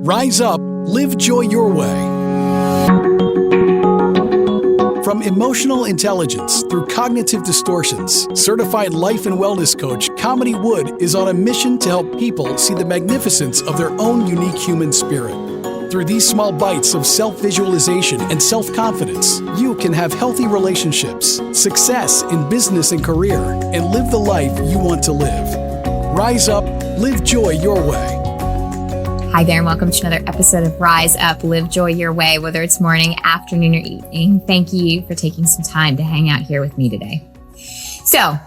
Rise up, live joy your way. From emotional intelligence through cognitive distortions, certified life and wellness coach Kamini Wood is on a mission to help people see the magnificence of their own unique human spirit. Through these small bites of self-visualization and self-confidence, you can have healthy relationships, success in business and career, and live the life you want to live. Rise up, live joy your way. Hi there, and welcome to another episode of Rise Up, Live Joy Your Way, whether it's morning, afternoon, or evening. Thank you for taking some time to hang out here with me today. So,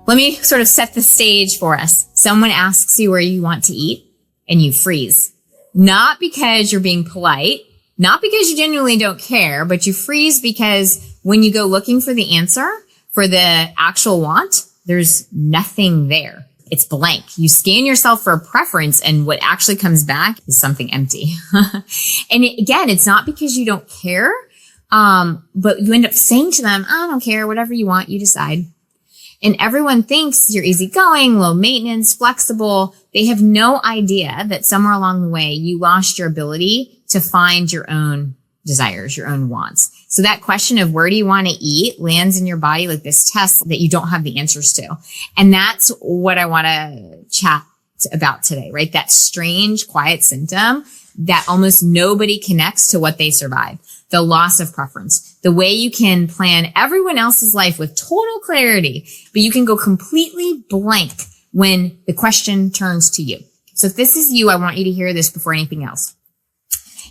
let me sort of set the stage for us. Someone asks you where you want to eat, and you freeze. Not because you're being polite, not because you genuinely don't care, but you freeze because when you go looking for the answer, for the actual want, there's nothing there. It's blank. You scan yourself for a preference and what actually comes back is something empty. And again, it's not because you don't care, but you end up saying to them, I don't care, whatever you want, you decide. And everyone thinks you're easygoing, low maintenance, flexible. They have no idea that somewhere along the way, you lost your ability to find your own desires, your own wants. So that question of where do you want to eat lands in your body like this test that you don't have the answers to. And that's what I want to chat about today, right? That strange, quiet symptom that almost nobody connects to what they survive. The loss of preference, the way you can plan everyone else's life with total clarity, but you can go completely blank when the question turns to you. So if this is you, I want you to hear this before anything else.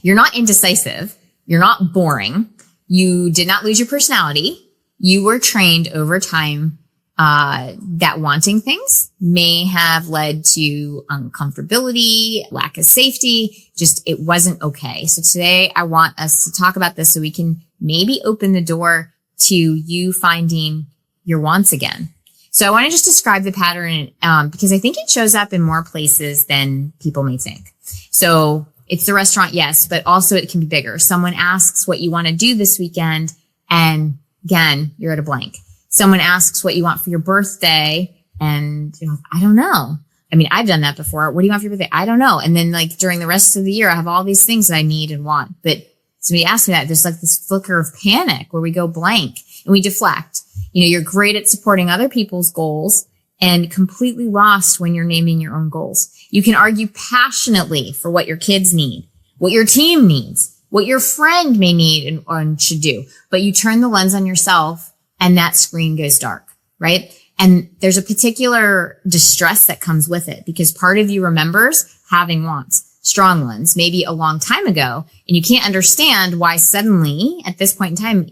You're not indecisive. You're not boring. You did not lose your personality. You were trained over time that wanting things may have led to uncomfortability, lack of safety, just it wasn't okay. So today I want us to talk about this so we can maybe open the door to you finding your wants again. So I want to just describe the pattern because I think it shows up in more places than people may think. So it's the restaurant, yes, but also it can be bigger. Someone asks what you want to do this weekend, and again, you're at a blank. Someone asks what you want for your birthday, and you're like, I don't know. I mean, I've done that before. What do you want for your birthday? I don't know. And then like during the rest of the year, I have all these things that I need and want. But somebody asked me that, there's like this flicker of panic where we go blank and we deflect. You know, you're great at supporting other people's goals and completely lost when you're naming your own goals. You can argue passionately for what your kids need, what your team needs, what your friend may need and should do, but you turn the lens on yourself and that screen goes dark, right? And there's a particular distress that comes with it because part of you remembers having wants, strong ones, maybe a long time ago, and you can't understand why suddenly at this point in time,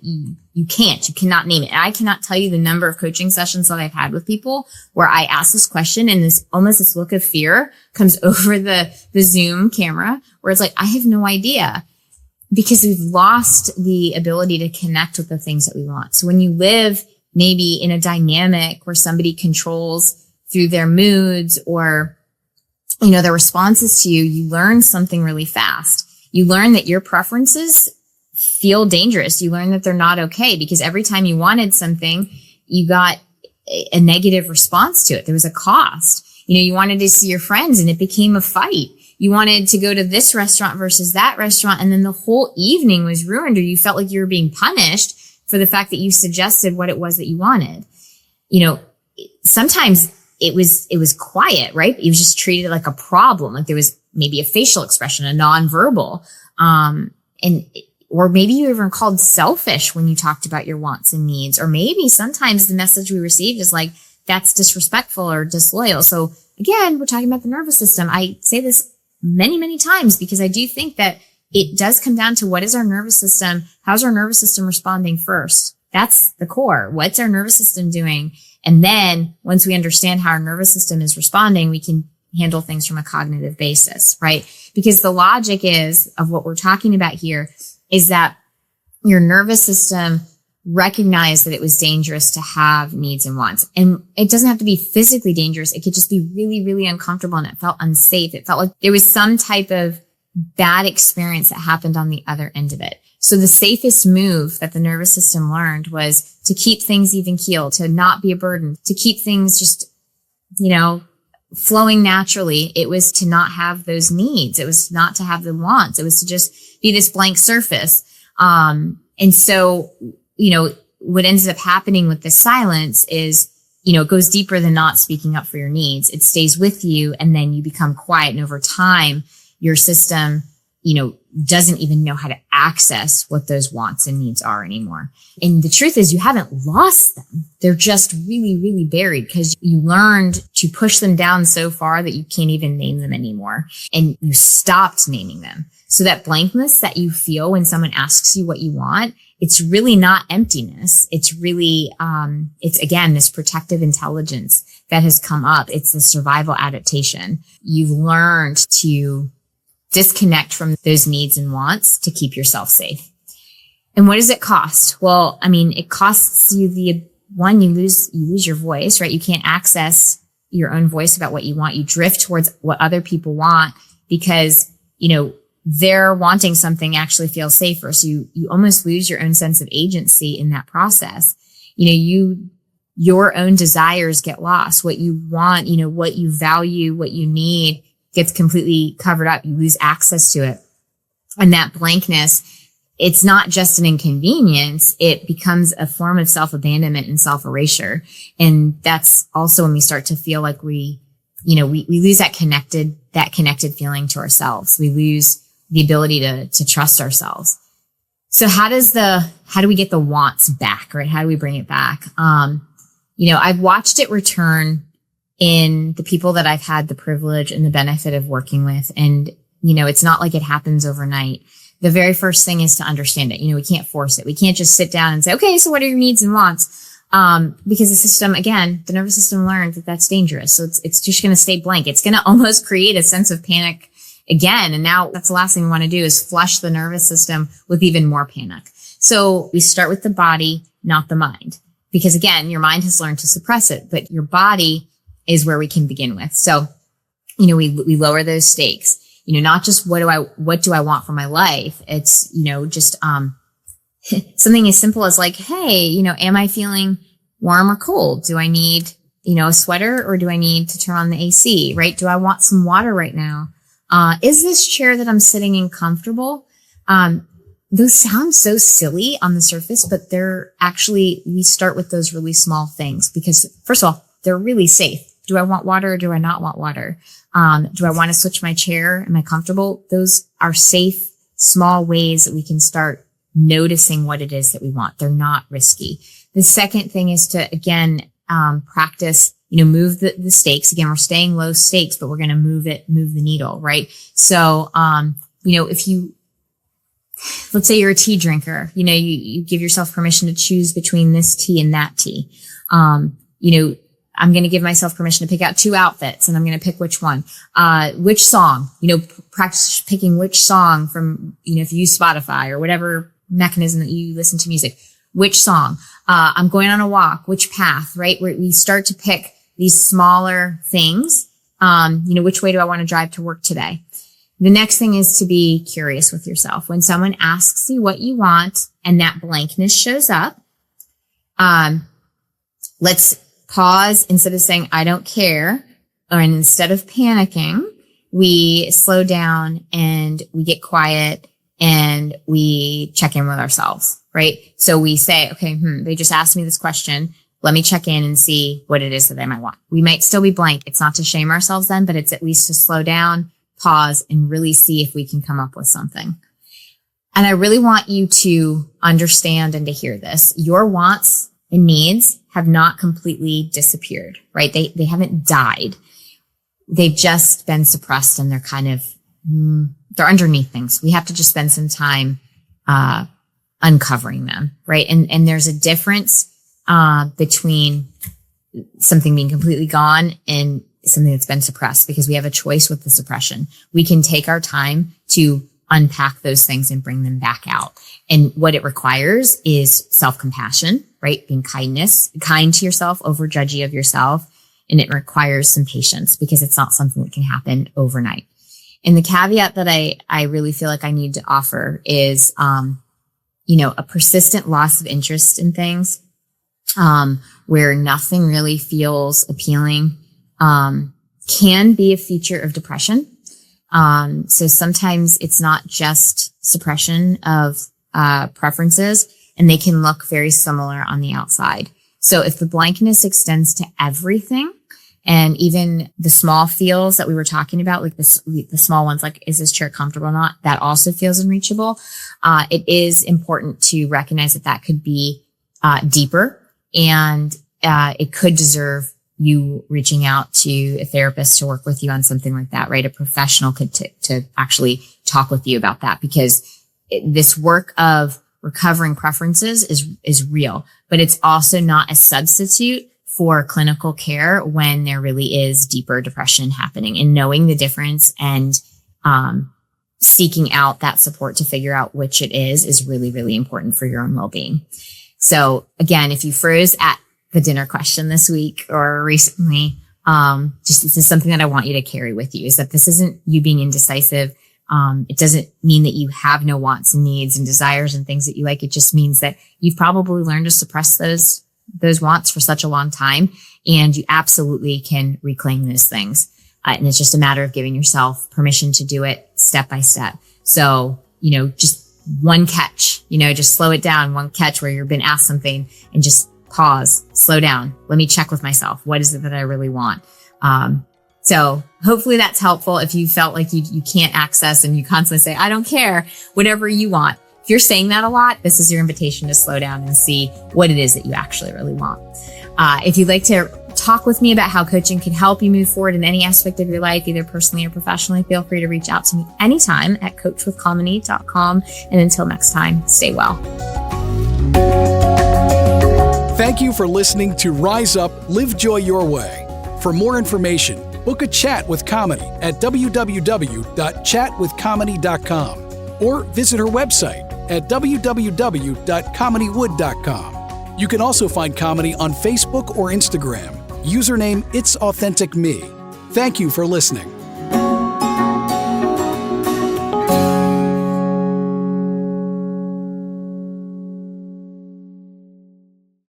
you cannot name it. And I cannot tell you the number of coaching sessions that I've had with people where I ask this question and this look of fear comes over the Zoom camera where it's like, I have no idea because we've lost the ability to connect with the things that we want. So when you live maybe in a dynamic where somebody controls through their moods or, you know, their responses to you, you learn something really fast. You learn that your preferences feel dangerous. You learn that they're not okay because every time you wanted something, you got a negative response to it. There was a cost. You know, you wanted to see your friends and it became a fight. You wanted to go to this restaurant versus that restaurant. And then the whole evening was ruined or you felt like you were being punished for the fact that you suggested what it was that you wanted. You know, sometimes it was quiet, right? It was just treated like a problem. Like there was maybe a facial expression, a nonverbal, or maybe you even called selfish when you talked about your wants and needs. Or maybe sometimes the message we received is like, that's disrespectful or disloyal. So again, we're talking about the nervous system. I say this many, many times because I do think that it does come down to what is our nervous system? How's our nervous system responding first? That's the core. What's our nervous system doing? And then once we understand how our nervous system is responding, we can handle things from a cognitive basis, right? Because the logic of what we're talking about here is that your nervous system recognized that it was dangerous to have needs and wants. And it doesn't have to be physically dangerous. It could just be really, really uncomfortable and it felt unsafe. It felt like there was some type of bad experience that happened on the other end of it. So the safest move that the nervous system learned was to keep things even keeled, to not be a burden, to keep things just, flowing naturally. It was to not have those needs. It was not to have the wants. It was to just be this blank surface. And so, what ends up happening with this silence is, it goes deeper than not speaking up for your needs. It stays with you, and then you become quiet. And over time, your system, doesn't even know how to access what those wants and needs are anymore. And the truth is, you haven't lost them. They're just really, really buried because you learned to push them down so far that you can't even name them anymore. And you stopped naming them. So that blankness that you feel when someone asks you what you want, it's really not emptiness. It's really, it's again, this protective intelligence that has come up. It's the survival adaptation. You've learned to disconnect from those needs and wants to keep yourself safe. And what does it cost? Well, it costs you you lose your voice, right? You can't access your own voice about what you want. You drift towards what other people want because, they're wanting something actually feels safer. So you almost lose your own sense of agency in that process. Your own desires get lost. What you want, what you value, what you need gets completely covered up. You lose access to it. And that blankness, it's not just an inconvenience. It becomes a form of self-abandonment and self-erasure. And that's also when we start to feel like we lose that connected feeling to ourselves. We lose the ability to trust ourselves. So how do we get the wants back, right? How do we bring it back? I've watched it return in the people that I've had the privilege and the benefit of working with. And, it's not like it happens overnight. The very first thing is to understand it. We can't force it. We can't just sit down and say, okay, so what are your needs and wants? Because the system, again, the nervous system learned that that's dangerous. So it's just going to stay blank. It's going to almost create a sense of panic again. And now that's the last thing we want to do is flush the nervous system with even more panic. So we start with the body, not the mind. Because again, your mind has learned to suppress it, but your body is where we can begin with. So, we lower those stakes, not just what do I want for my life? It's, just, something as simple as like, hey, am I feeling warm or cold? Do I need, a sweater or do I need to turn on the AC, right? Do I want some water right now? Is this chair that I'm sitting in comfortable? Those sound so silly on the surface, but we start with those really small things because first of all, they're really safe. Do I want water or do I not want water? Do I want to switch my chair? Am I comfortable? Those are safe, small ways that we can start noticing what it is that we want. They're not risky. The second thing is to, again, practice, move the stakes. Again, we're staying low stakes, but we're going to move the needle, right? So, if let's say you're a tea drinker, you give yourself permission to choose between this tea and that tea. I'm going to give myself permission to pick out 2 outfits and I'm going to pick which one. Which song, practice picking which song from, if you use Spotify or whatever mechanism that you listen to music, which song, I'm going on a walk, which path, right? Where we start to pick these smaller things. Which way do I want to drive to work today? The next thing is to be curious with yourself. When someone asks you what you want and that blankness shows up, let's pause instead of saying, I don't care. And instead of panicking, we slow down and we get quiet and we check in with ourselves, right? So we say, okay, they just asked me this question. Let me check in and see what it is that I might want. We might still be blank. It's not to shame ourselves then, but it's at least to slow down, pause, and really see if we can come up with something. And I really want you to understand and to hear this. Your wants and needs have not completely disappeared, right? They haven't died. They've just been suppressed and they're kind of, they're underneath things. We have to just spend some time, uncovering them, right? And there's a difference, between something being completely gone and something that's been suppressed because we have a choice with the suppression. We can take our time to unpack those things and bring them back out. And what it requires is self-compassion, right? Being kind to yourself, over judgy of yourself. And it requires some patience because it's not something that can happen overnight. And the caveat that I really feel like I need to offer is, a persistent loss of interest in things, where nothing really feels appealing, can be a feature of depression. So sometimes it's not just suppression of preferences, and they can look very similar on the outside. So if the blankness extends to everything, and even the small feels that we were talking about, like the small ones, like, is this chair comfortable or not? That also feels unreachable. It is important to recognize that could be deeper, and it could deserve you reaching out to a therapist to work with you on something like that, right? A professional could to actually talk with you about that, because this work of recovering preferences is real, but it's also not a substitute for clinical care when there really is deeper depression happening. And knowing the difference and seeking out that support to figure out which it is really, really important for your own well-being. So again, if you froze at the dinner question this week or recently, just this is something that I want you to carry with you, is that this isn't you being indecisive. It doesn't mean that you have no wants and needs and desires and things that you like. It just means that you've probably learned to suppress those wants for such a long time, and you absolutely can reclaim those things. And it's just a matter of giving yourself permission to do it step by step. So, just one catch, just slow it down, one catch where you've been asked something, and just pause, slow down. Let me check with myself. What is it that I really want? So hopefully that's helpful. If you felt like you can't access and you constantly say, I don't care, whatever you want. If you're saying that a lot, this is your invitation to slow down and see what it is that you actually really want. If you'd like to talk with me about how coaching can help you move forward in any aspect of your life, either personally or professionally, feel free to reach out to me anytime at coachwithkamini.com. And until next time, stay well. Thank you for listening to Rise Up, Live Joy Your Way. For more information, book a chat with Kamini at www.chatwithkamini.com or visit her website at www.kaminiwood.com. You can also find Kamini on Facebook or Instagram. Username It's Authentic Me. Thank you for listening.